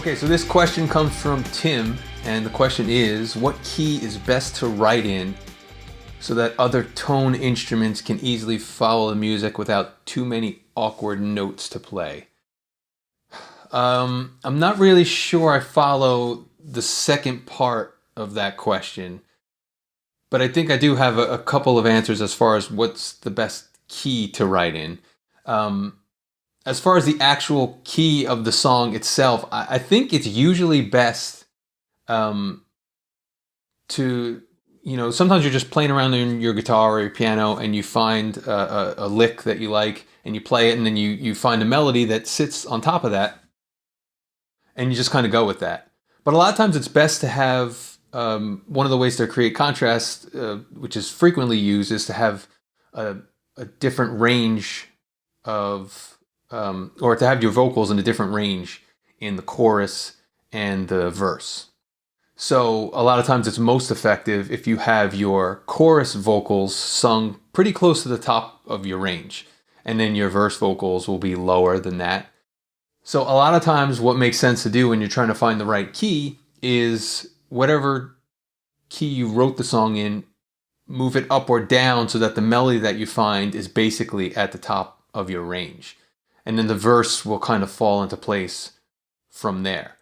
Okay, so this question comes from Tim, and the question is, what key is best to write in so that other tone instruments can easily follow the music without too many awkward notes to play? I'm not really sure I follow the second part of that question, but I think I do have a couple of answers as far as what's the best key to write in. As far as the actual key of the song itself, I think it's usually best to, sometimes you're just playing around in your guitar or your piano and you find a lick that you like and you play it, and then you find a melody that sits on top of that and you just kind of go with that. But a lot of times it's best to have, one of the ways to create contrast, which is frequently used, is to have a different range of, or to have your vocals in a different range in the chorus and the verse. So a lot of times it's most effective if you have your chorus vocals sung pretty close to the top of your range, and then your verse vocals will be lower than that. So a lot of times what makes sense to do when you're trying to find the right key is whatever key you wrote the song in, move it up or down so that the melody that you find is basically at the top of your range. And then the verse will kind of fall into place from there.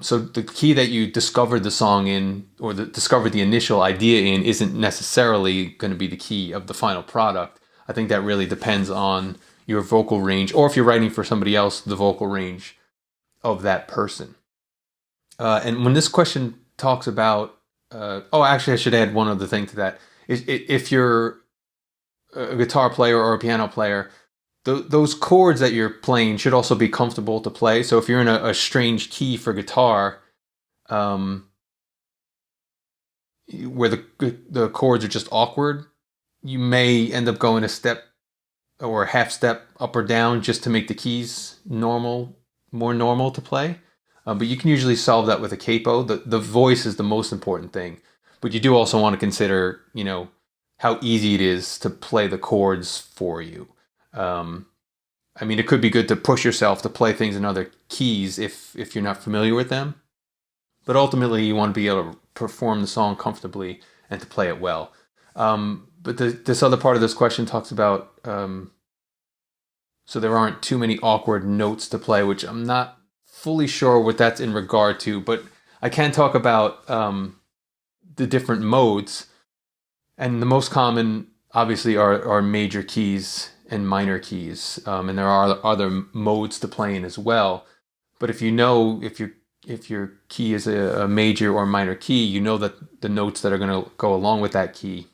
So the key that you discovered the song in, or discovered the initial idea in, isn't necessarily going to be the key of the final product. I think that really depends on your vocal range, or if you're writing for somebody else, the vocal range of that person. And when this question talks about, actually I should add one other thing to that. If you're a guitar player or a piano player, those chords that you're playing should also be comfortable to play. So if you're in a strange key for guitar, where the chords are just awkward, you may end up going a step or a half step up or down just to make the keys more normal to play. But you can usually solve that with a capo. The voice is the most important thing. But you do also want to consider, how easy it is to play the chords for you. It could be good to push yourself to play things in other keys if you're not familiar with them. But ultimately, you want to be able to perform the song comfortably and to play it well. But this other part of this question talks about, so there aren't too many awkward notes to play, which I'm not fully sure what that's in regard to, but I can talk about the different modes. And the most common, obviously, are major keys and minor keys, and there are other modes to play in as well. But if your key is a major or minor key, you know that the notes that are going to go along with that key,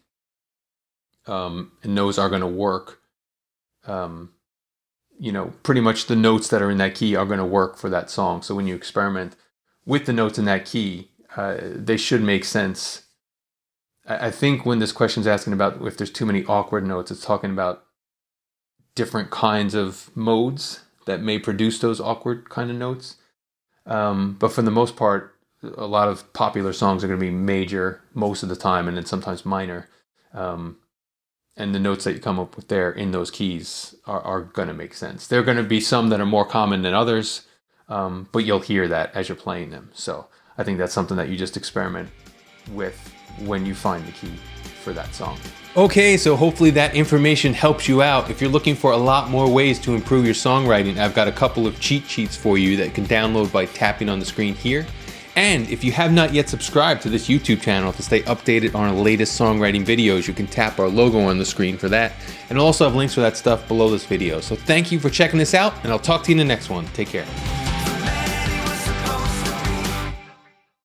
and those are going to work. Pretty much the notes that are in that key are going to work for that song. So when you experiment with the notes in that key, they should make sense. I think when this question is asking about if there's too many awkward notes, it's talking about different kinds of modes that may produce those awkward kind of notes. But for the most part, a lot of popular songs are going to be major most of the time, and then sometimes minor. And the notes that you come up with there in those keys are going to make sense. There are going to be some that are more common than others, but you'll hear that as you're playing them. So I think that's something that you just experiment with when you find the key for that song. Okay, so hopefully that information helps you out. If you're looking for a lot more ways to improve your songwriting, I've got a couple of cheat sheets for you that you can download by tapping on the screen here. And if you have not yet subscribed to this YouTube channel to stay updated on our latest songwriting videos, you can tap our logo on the screen for that. And I'll also have links for that stuff below this video. So thank you for checking this out, and I'll talk to you in the next one. Take care.